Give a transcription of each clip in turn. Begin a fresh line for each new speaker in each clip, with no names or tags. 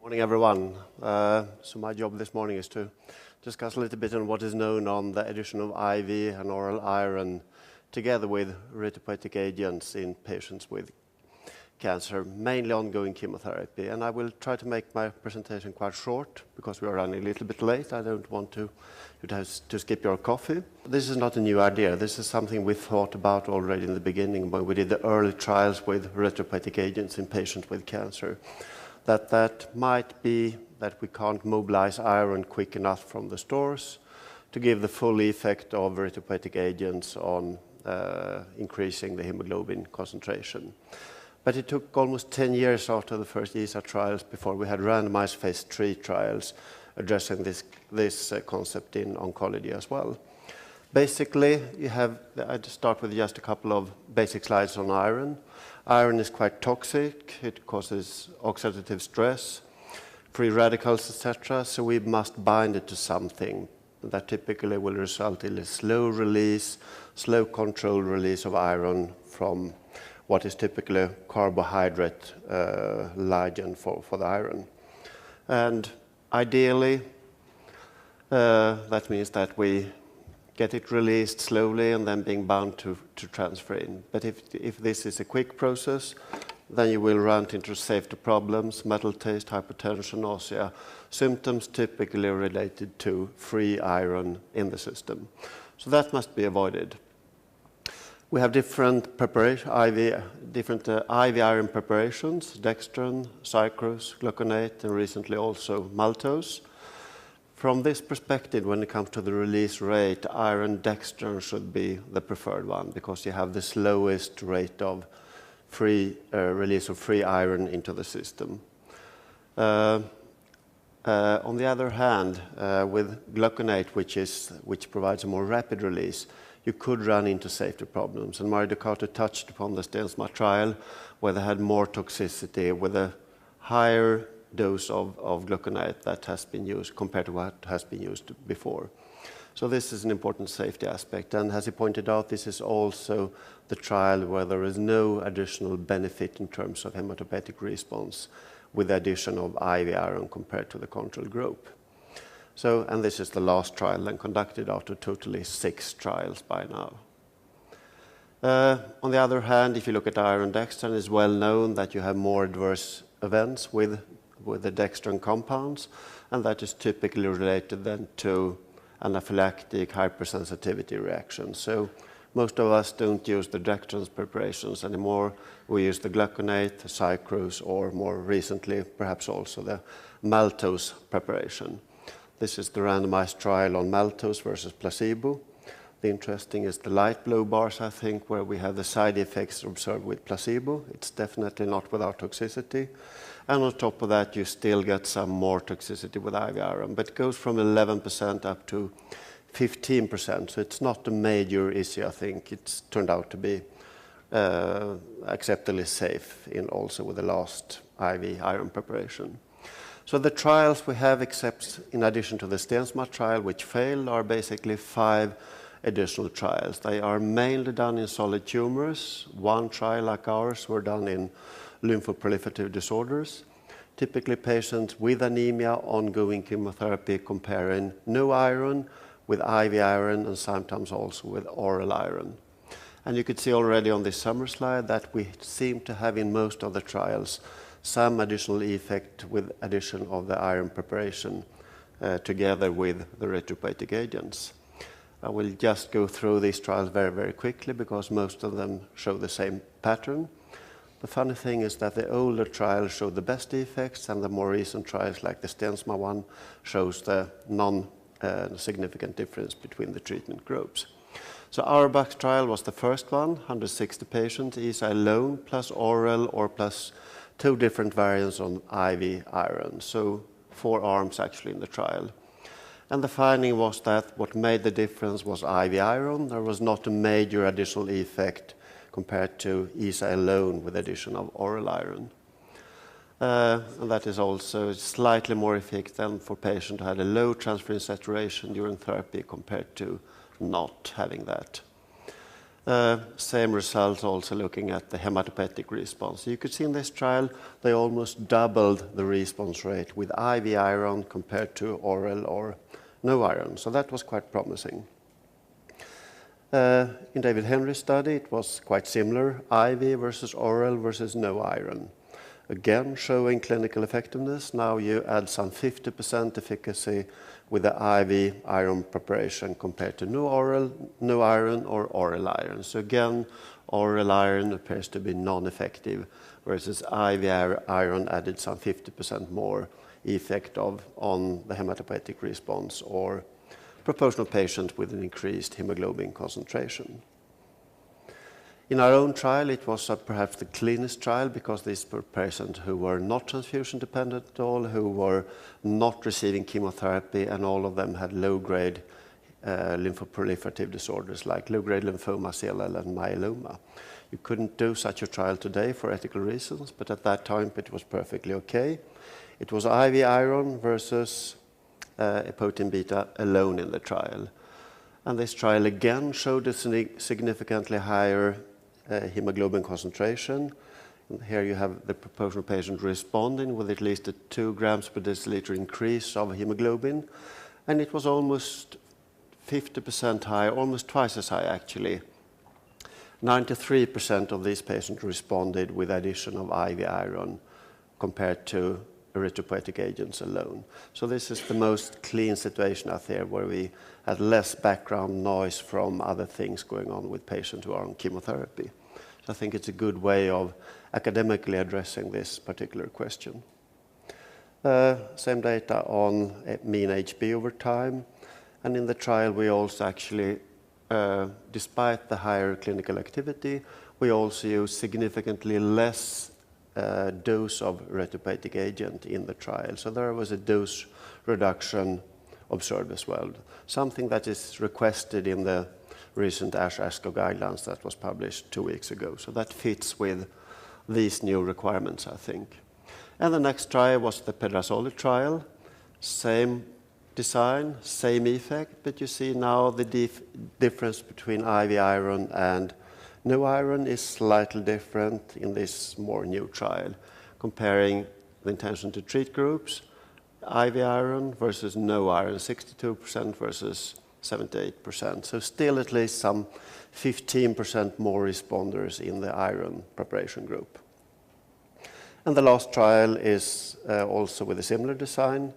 Morning, everyone. So my job this morning is to discuss a little bit on what is known on the addition of IV and oral iron together with erythropoietic agents in patients with cancer, mainly ongoing chemotherapy. And I will try to make my presentation quite short because we are running a little bit late. I don't want you to skip your coffee. This is not a new idea. This is something we thought about already in the beginning when we did the early trials with erythropoietic agents in patients with cancer. That might be that we can't mobilize iron quick enough from the stores to give the full effect of erythropoietic agents on increasing the hemoglobin concentration. But it took almost 10 years after the first ESA trials before we had randomized phase 3 trials addressing this concept in oncology as well. Basically, I'd start with just a couple of basic slides on iron. Iron is quite toxic. It causes oxidative stress, free radicals, etc. So we must bind it to something that typically will result in a slow release, slow controlled release of iron from what is typically a carbohydrate ligand for the iron. And ideally, that means that we get it released slowly and then being bound to transferrin. But if this is a quick process, then you will run into safety problems, metal taste, hypertension, nausea, symptoms typically related to free iron in the system. So that must be avoided. We have different IV iron preparations, Dextran, sucrose, gluconate, and recently also maltose. From this perspective, when it comes to the release rate, iron Dextran should be the preferred one because you have the slowest rate of release of free iron into the system. On the other hand, with gluconate, which provides a more rapid release, you could run into safety problems. And Mario Ducato touched upon the Stensma trial, where they had more toxicity with a higher dose of gluconate that has been used compared to what has been used before. So this is an important safety aspect. And as he pointed out, this is also the trial where there is no additional benefit in terms of hematopoietic response with the addition of IV iron compared to the control group. So, and this is the last trial then conducted out of totally 6 trials by now. On the other hand, if you look at iron Dextran, it's well known that you have more adverse events with the Dextran compounds, and that is typically related then to anaphylactic hypersensitivity reactions. So most of us don't use the Dextran preparations anymore. We use the gluconate, the sucrose, or more recently, perhaps also the maltose preparation. This is the randomized trial on maltose versus placebo. The interesting is the light blue bars, I think, where we have the side effects observed with placebo. It's definitely not without toxicity. And on top of that, you still get some more toxicity with IV iron, but it goes from 11% up to 15%. So it's not a major issue, I think. It's turned out to be acceptably safe also with the last IV iron preparation. So the trials we have, except in addition to the Stensma trial, which failed, are basically 5 additional trials. They are mainly done in solid tumors. One trial like ours were done in lymphoproliferative disorders. Typically patients with anemia, ongoing chemotherapy, comparing no iron with IV iron and sometimes also with oral iron. And you could see already on this summary slide that we seem to have in most of the trials some additional effect with addition of the iron preparation together with the erythropoietic agents. I will just go through these trials very, very quickly because most of them show the same pattern. The funny thing is that the older trials show the best effects and the more recent trials like the Stensma one shows the non-significant difference between the treatment groups. So our Auerbach trial was the first one, 160 patients, ESA alone plus oral or plus 2 different variants on IV iron. So 4 arms actually in the trial. And the finding was that what made the difference was IV iron. There was not a major additional effect compared to ESA alone with addition of oral iron. And that is also slightly more effective than for patients who had a low transferrin saturation during therapy compared to not having that. Same result also looking at the hematopoietic response. You could see in this trial they almost doubled the response rate with IV iron compared to oral or no iron. So that was quite promising. In David Henry's study, it was quite similar, IV versus oral versus no iron. Again, showing clinical effectiveness. Now you add some 50% efficacy with the IV iron preparation compared to no iron or oral iron. So again, oral iron appears to be non-effective, whereas IV iron added some 50% more effect on the hematopoietic response or proportional patient with an increased hemoglobin concentration. In our own trial, it was perhaps the cleanest trial because these were patients who were not transfusion dependent at all, who were not receiving chemotherapy, and all of them had low-grade lymphoproliferative disorders like low-grade lymphoma, CLL, and myeloma. You couldn't do such a trial today for ethical reasons, but at that time it was perfectly okay. It was IV iron versus epoetin beta alone in the trial. And this trial again showed a significantly higher hemoglobin concentration. And here you have the proportional patient responding with at least a 2 grams per deciliter increase of hemoglobin. And it was almost 50% higher, almost twice as high actually. 93% of these patients responded with addition of IV iron compared to erythropoietic agents alone. So this is the most clean situation out there where we had less background noise from other things going on with patients who are on chemotherapy. So I think it's a good way of academically addressing this particular question. Same data on mean HB over time. And in the trial we also actually, despite the higher clinical activity, we also use significantly less dose of erythropoietic agent in the trial. So there was a dose reduction observed as well, something that is requested in the recent ASH/ASCO guidelines that was published 2 weeks ago. So that fits with these new requirements, I think. And the next trial was the Pedrasoli trial. Same design, same effect, but you see now the difference between IV iron and no iron is slightly different in this more new trial, comparing the intention to treat groups, IV iron versus no iron, 62% versus 78%. So still at least some 15% more responders in the iron preparation group. And the last trial is also with a similar design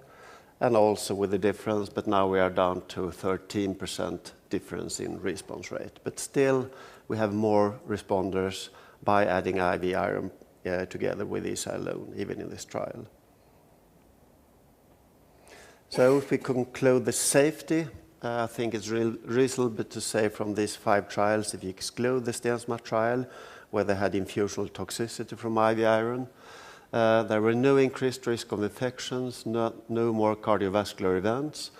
and also with a difference, but now we are down to 13% difference in response rate. But still, we have more responders by adding IV iron together with ESA alone, even in this trial. So if we conclude the safety, I think it's reasonable to say from these 5 trials, if you exclude the Stensma trial, where they had infusional toxicity from IV iron, there were no increased risk of infections, no more cardiovascular events,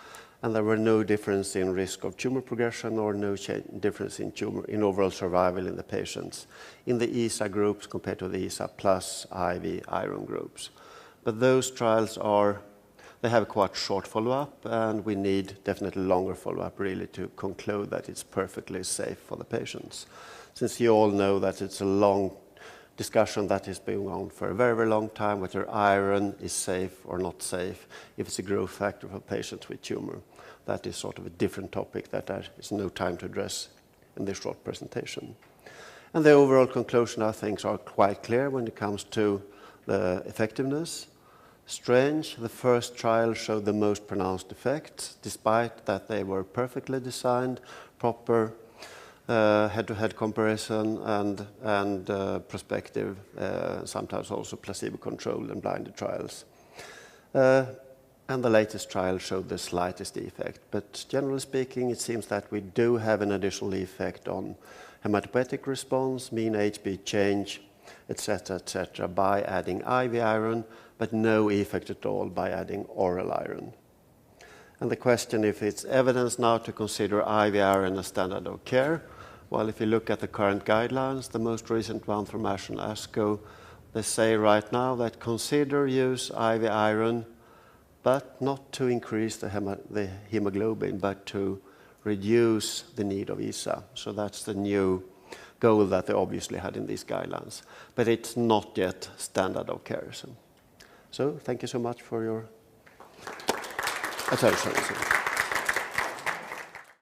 and there were no difference in risk of tumor progression or no difference in overall survival in the patients in the ESA groups compared to the ESA plus IV iron groups. But those trials they have quite short follow-up, and we need definitely longer follow-up really to conclude that it's perfectly safe for the patients. Since you all know that it's a long discussion that has been on for a very, very long time, whether iron is safe or not safe, if it's a growth factor for patients with tumor. That is sort of a different topic that there is no time to address in this short presentation. And the overall conclusion, I think, are quite clear when it comes to the effectiveness. Strange, the first trial showed the most pronounced effects, despite that they were perfectly designed, proper head-to-head comparison and prospective, sometimes also placebo-controlled and blinded trials. And the latest trial showed the slightest effect. But generally speaking, it seems that we do have an additional effect on hematopoietic response, mean HB change, etc., by adding IV iron, but no effect at all by adding oral iron. And the question if it's evidence now to consider IV iron as standard of care. Well, if you look at the current guidelines, the most recent one from ASH and ASCO, they say right now that consider use IV iron, but not to increase the hemoglobin, but to reduce the need of ESA. So that's the new goal that they obviously had in these guidelines. But it's not yet standard of care. So thank you so much for your attention.